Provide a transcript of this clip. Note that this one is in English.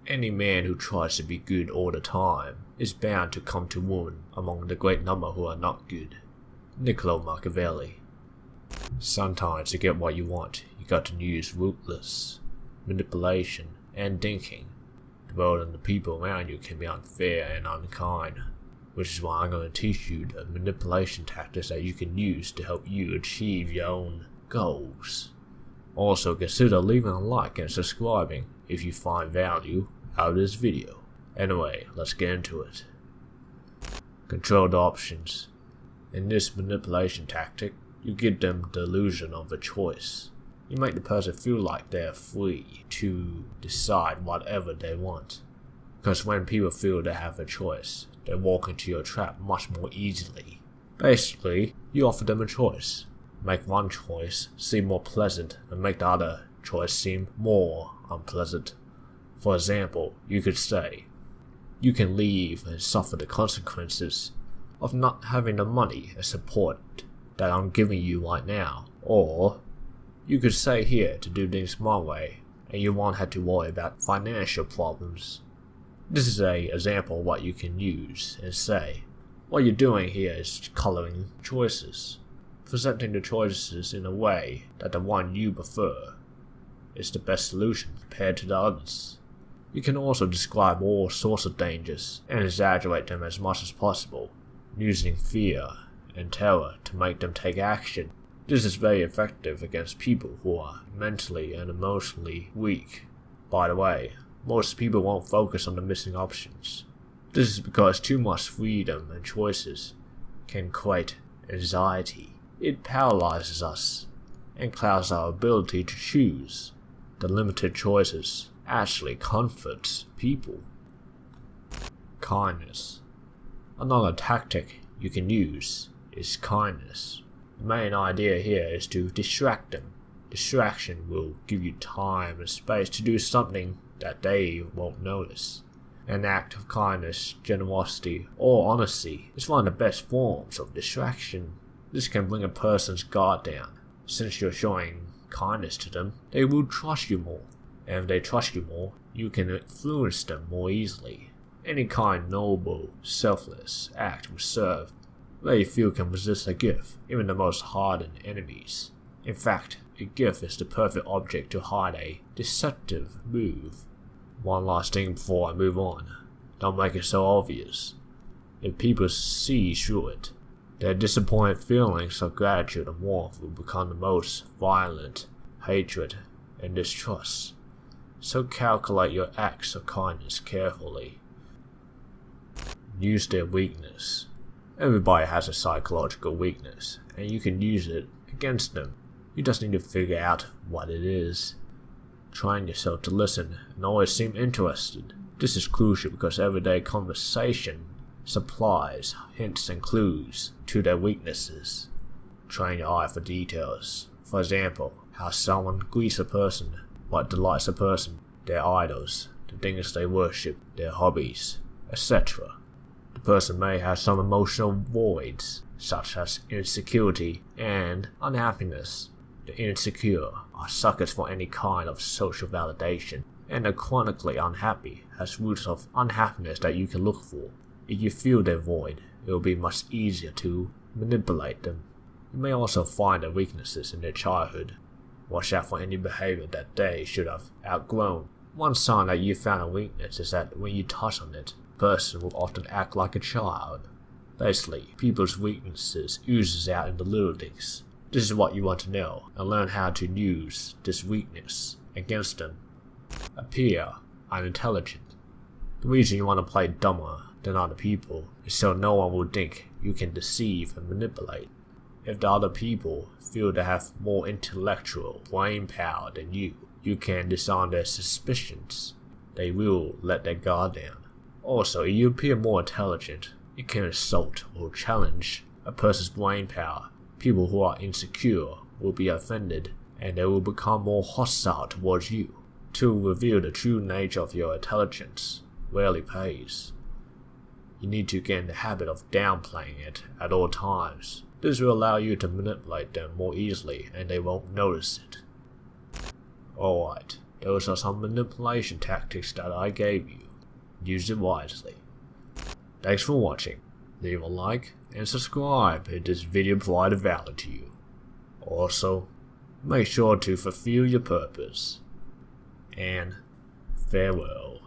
Any man who tries to be good all the time is bound to come to ruin among the great number who are not good. Niccolo Machiavelli. Sometimes to get what you want, you got to use ruthless manipulation and thinking. The world and the people around you can be unfair and unkind, which is why I'm going to teach you the manipulation tactics that you can use to help you achieve your own goals. Also consider leaving a like and subscribing if you find value out of this video. Anyway, let's get into it. Control the options. In this manipulation tactic, you give them the illusion of a choice. You make the person feel like they're free to decide whatever they want. Because when people feel they have a choice, they walk into your trap much more easily. Basically, you offer them a choice. Make one choice seem more pleasant and make the other choice seem more unpleasant. For example, you could say, you can leave and suffer the consequences of not having the money and support that I'm giving you right now. Or, you could stay here to do things my way and you won't have to worry about financial problems. This is an example of what you can use and say. What you're doing here is coloring choices. Presenting the choices in a way that the one you prefer is the best solution compared to the others. You can also describe all sorts of dangers and exaggerate them as much as possible, using fear and terror to make them take action. This is very effective against people who are mentally and emotionally weak. By the way, most people won't focus on the missing options. This is because too much freedom and choices can create anxiety. It paralyzes us and clouds our ability to choose. The limited choices actually comforts people. Kindness. Another tactic you can use is kindness. The main idea here is to distract them. Distraction will give you time and space to do something that they won't notice. An act of kindness, generosity, or honesty is one of the best forms of distraction. This can bring a person's guard down. Since you're showing kindness to them, they will trust you more. And if they trust you more, you can influence them more easily. Any kind, noble, selfless act will serve. Very few can resist a gift, even the most hardened enemies. In fact, a gift is the perfect object to hide a deceptive move. One last thing before I move on. Don't make it so obvious. If people see through it, their disappointed feelings of gratitude and warmth will become the most violent hatred and distrust. So calculate your acts of kindness carefully. Use their weakness. Everybody has a psychological weakness, and you can use it against them. You just need to figure out what it is. Train yourself to listen and always seem interested. This is crucial because everyday conversation supplies hints and clues to their weaknesses. Train your eye for details. For example, how someone greets a person, what delights a person, their idols, the things they worship, their hobbies, etc. The person may have some emotional voids, such as insecurity and unhappiness. The insecure are suckers for any kind of social validation, and the chronically unhappy has roots of unhappiness that you can look for. If you feel their void, it will be much easier to manipulate them. You may also find their weaknesses in their childhood. Watch out for any behavior that they should have outgrown. One sign that you found a weakness is that when you touch on it, the person will often act like a child. Basically, people's weaknesses oozes out in the little things. This is what you want to know and learn how to use this weakness against them. Appear unintelligent. The reason you want to play dumber than other people is so no one will think you can deceive and manipulate. If the other people feel they have more intellectual brain power than you can disarm their suspicions. They will let their guard down. Also, if you appear more intelligent, you can insult or challenge a person's brain power. People who are insecure will be offended and they will become more hostile towards you. To reveal the true nature of your intelligence rarely pays. You need to get in the habit of downplaying it at all times. This will allow you to manipulate them more easily and they won't notice it. Alright, Those are some manipulation tactics that I gave you. Use it wisely. Thanks for watching. Leave a like and subscribe if this video provided value to you. Also, make sure to fulfill your purpose. And farewell.